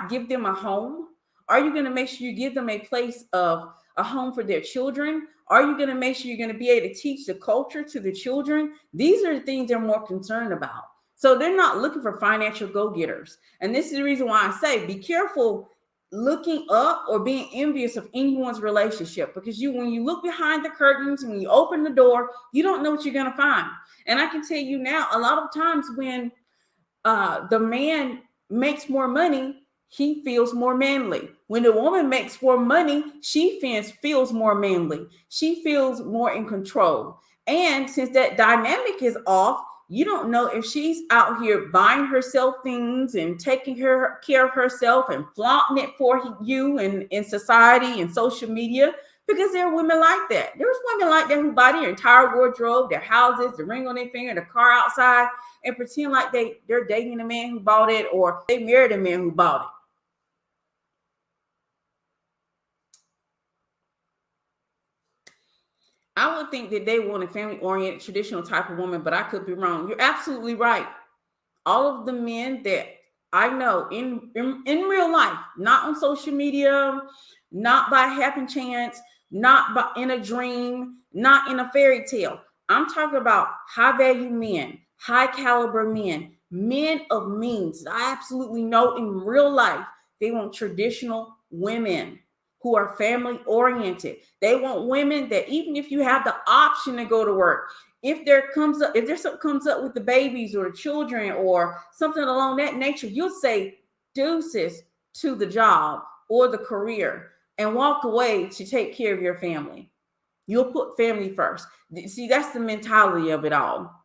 give them a home? Are you going to make sure you give them a place of a home for their children? Are you going to make sure you're going to be able to teach the culture to the children? These are the things they're more concerned about. So they're not looking for financial go-getters. And this is the reason why I say be careful looking up or being envious of anyone's relationship, because when you look behind the curtains and when you open the door, you don't know what you're going to find. And I can tell you now, a lot of times when the man makes more money, he feels more manly. When the woman makes more money, she feels more manly. She feels more in control. And since that dynamic is off, you don't know if she's out here buying herself things and taking care of herself and flaunting it for you and in society and social media, because there are women like that. There's women like that who buy their entire wardrobe, their houses, the ring on their finger, the car outside, and pretend like they're dating a man who bought it or they married a man who bought it. I would think that they want a family-oriented, traditional type of woman, but I could be wrong. You're absolutely right. All of the men that I know in real life, not on social media, not by happen chance, not by in a dream, not in a fairy tale. I'm talking about high value men, high caliber men, men of means. I absolutely know in real life they want traditional women who are family oriented. They want women that even if you have the option to go to work, if there's something comes up with the babies or the children or something along that nature, you'll say deuces to the job or the career and walk away to take care of your family. You'll put family first. See, that's the mentality of it all.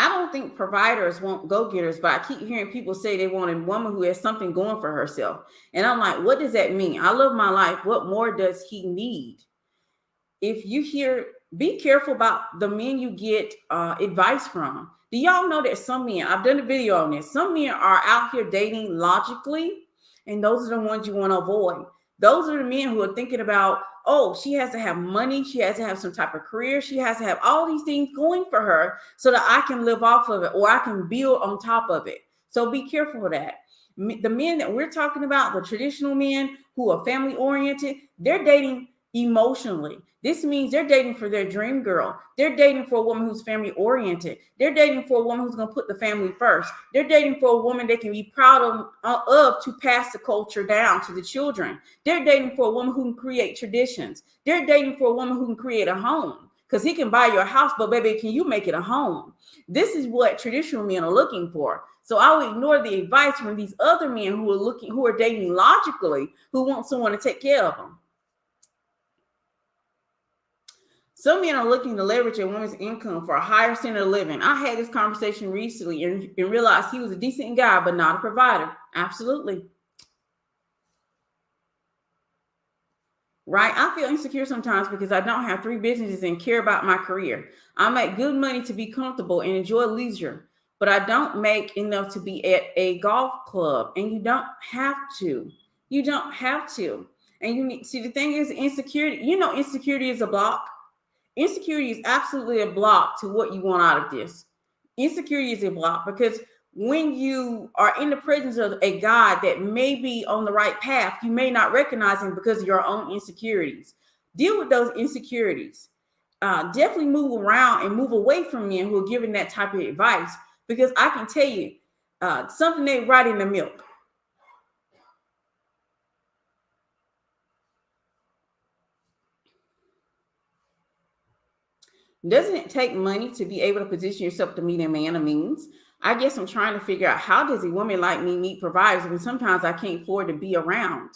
I don't think providers want go-getters, but I keep hearing people say they want a woman who has something going for herself. And I'm like, what does that mean? I love my life. What more does he need? If you hear, be careful about the men you get advice from. Do y'all know that some men, I've done a video on this, some men are out here dating logically, and those are the ones you want to avoid. Those are the men who are thinking about, oh, she has to have money, she has to have some type of career, she has to have all these things going for her so that I can live off of it or I can build on top of it. So be careful of that. The men that we're talking about, the traditional men who are family oriented, they're dating emotionally. This means they're dating for their dream girl. They're dating for a woman who's family oriented. They're dating for a woman who's going to put the family first. They're dating for a woman they can be proud of to pass the culture down to the children. They're dating for a woman who can create traditions. They're dating for a woman who can create a home. Because he can buy your house, but baby, can you make it a home? This is what traditional men are looking for. So I would ignore the advice from these other men who are dating logically, who want someone to take care of them. Some men are looking to leverage a woman's income for a higher standard of living. I had this conversation recently and realized he was a decent guy, but not a provider. Absolutely. Right? I feel insecure sometimes because I don't have three businesses and care about my career. I make good money to be comfortable and enjoy leisure, but I don't make enough to be at a golf club. And you don't have to. You don't have to. And you need, see, the thing is insecurity. You know, insecurity is a block. Insecurity is absolutely a block to what you want out of this. Insecurity is a block because when you are in the presence of a God that may be on the right path, you may not recognize him because of your own insecurities. Deal with those insecurities. Definitely move around and move away from men who are giving that type of advice, because I can tell you something ain't right in the milk. Doesn't it take money to be able to position yourself to meet a man of means? I guess I'm trying to figure out, how does a woman like me meet providers when sometimes I can't afford to be around?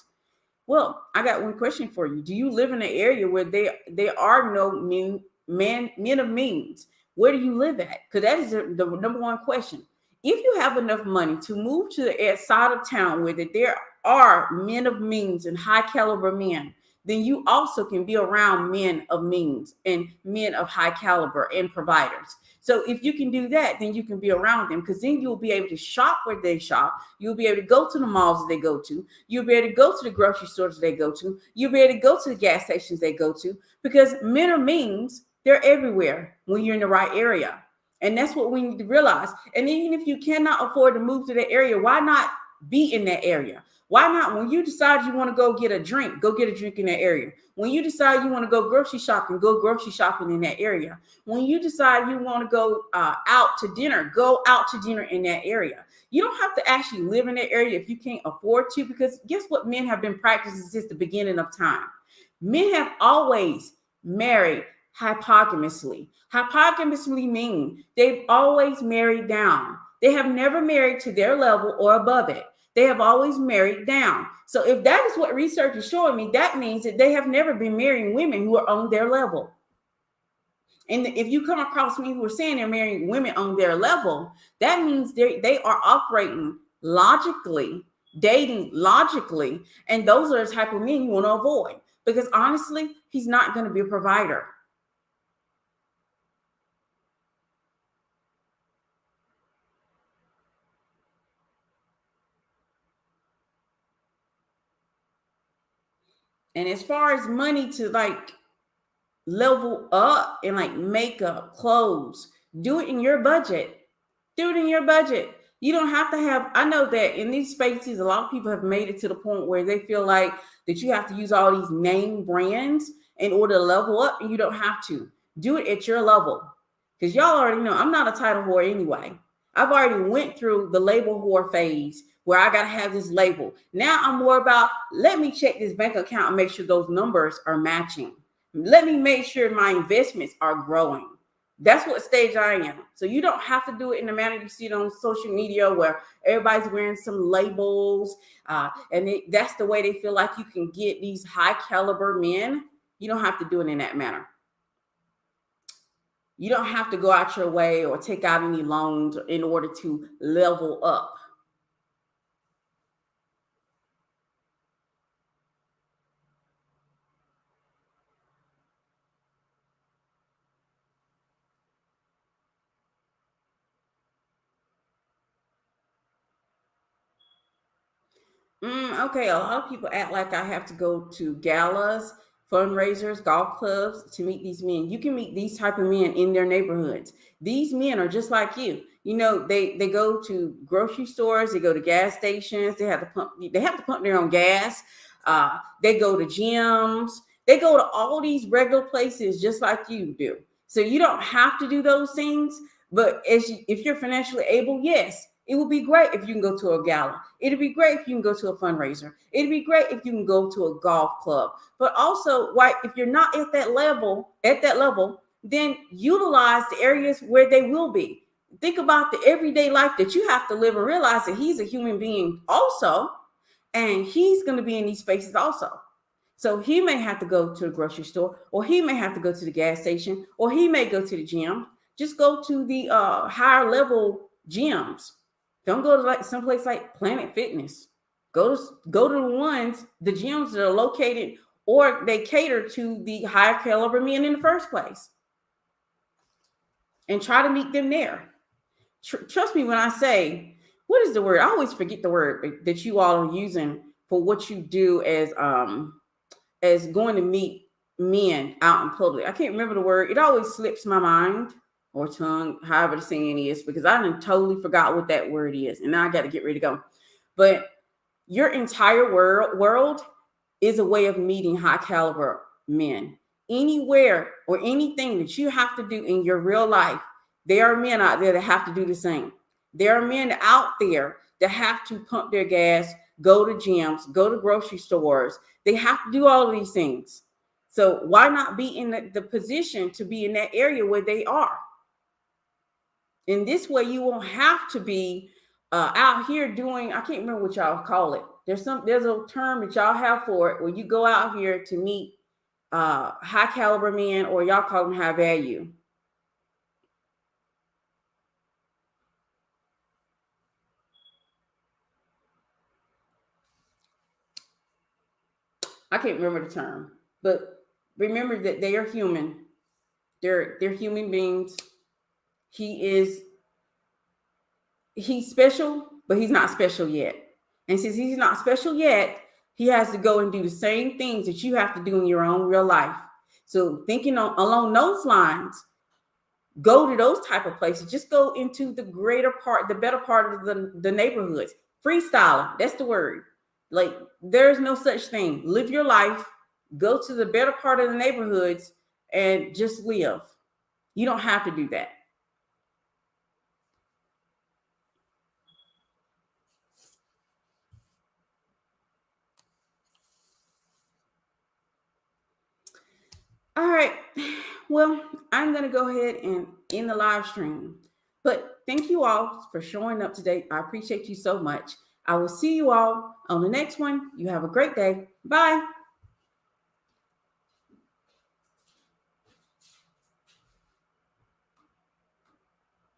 Well, I got one question for you. Do you live in an area where there are no men of means? Where do you live at? Because that is the number one question. If you have enough money to move to the side of town where there are men of means and high caliber men, then you also can be around men of means and men of high caliber and providers. So if you can do that, then you can be around them, because then you'll be able to shop where they shop. You'll be able to go to the malls that they go to. You'll be able to go to the grocery stores they go to. You'll be able to go to the gas stations they go to, because men of means, they're everywhere when you're in the right area. And that's what we need to realize. And even if you cannot afford to move to that area, why not be in that area? Why not, when you decide you want to go get a drink in that area? When you decide you want to go grocery shopping in that area. When you decide you want to go out to dinner, go out to dinner in that area. You don't have to actually live in that area if you can't afford to, because guess what men have been practicing since the beginning of time? Men have always married hypogamously. Hypogamously means they've always married down. They have never married to their level or above it. They have always married down. So if that is what research is showing me, that means that they have never been marrying women who are on their level. And if you come across me who are saying they're marrying women on their level, that means they are operating logically, dating logically. And those are the type of men you want to avoid, because honestly, he's not going to be a provider. And as far as money to like level up and like makeup, clothes, do it in your budget. Do it in your budget. You don't have to have, I know that in these spaces, a lot of people have made it to the point where they feel like that you have to use all these name brands in order to level up, and you don't have to. Do it at your level. Because y'all already know I'm not a title whore anyway. I've already went through the label whore phase where I got to have this label. Now I'm more about, let me check this bank account and make sure those numbers are matching. Let me make sure my investments are growing. That's what stage I am. So you don't have to do it in the manner you see it on social media where everybody's wearing some labels, that's the way they feel like you can get these high caliber men. You don't have to do it in that manner. You don't have to go out your way or take out any loans in order to level up. Okay, a lot of people act like I have to go to galas, fundraisers, golf clubs to meet these men. You can meet these type of men in their neighborhoods. These men are just like you. You know, they go to grocery stores, they go to gas stations, they have to pump their own gas. They go to gyms, they go to all these regular places just like you do. So you don't have to do those things, but if you're financially able, yes, it would be great if you can go to a gala. It'd be great if you can go to a fundraiser. It'd be great if you can go to a golf club. But also, right, if you're not at that level, then utilize the areas where they will be. Think about the everyday life that you have to live and realize that he's a human being also, and he's going to be in these spaces also. So he may have to go to the grocery store, or he may have to go to the gas station, or he may go to the gym. Just go to the higher level gyms. Don't go to like someplace like Planet Fitness. Go to the gyms that are located or they cater to the higher caliber men in the first place, and try to meet them there. Trust me when I say, what is the word? I always forget the word that you all are using for what you do as going to meet men out in public. I can't remember the word. It always slips my mind or tongue, however the saying is, because I done totally forgot what that word is. And now I got to get ready to go. But your entire world is a way of meeting high caliber men. Anywhere or anything that you have to do in your real life, there are men out there that have to do the same. There are men out there that have to pump their gas, go to gyms, go to grocery stores. They have to do all of these things. So why not be in the position to be in that area where they are? In this way, you won't have to be out here doing, I can't remember what y'all call it. There's a term that y'all have for it where you go out here to meet high caliber men, or y'all call them high value. I can't remember the term, but remember that they are human. They're human beings. He's special, but he's not special yet. And since he's not special yet, he has to go and do the same things that you have to do in your own real life. So thinking along those lines, go to those type of places. Just go into the better part of the neighborhoods. Freestyling, that's the word. Like, there's no such thing. Live your life, go to the better part of the neighborhoods, and just live. You don't have to do that. All right. Well, I'm going to go ahead and end the live stream. But thank you all for showing up today. I appreciate you so much. I will see you all on the next one. You have a great day. Bye.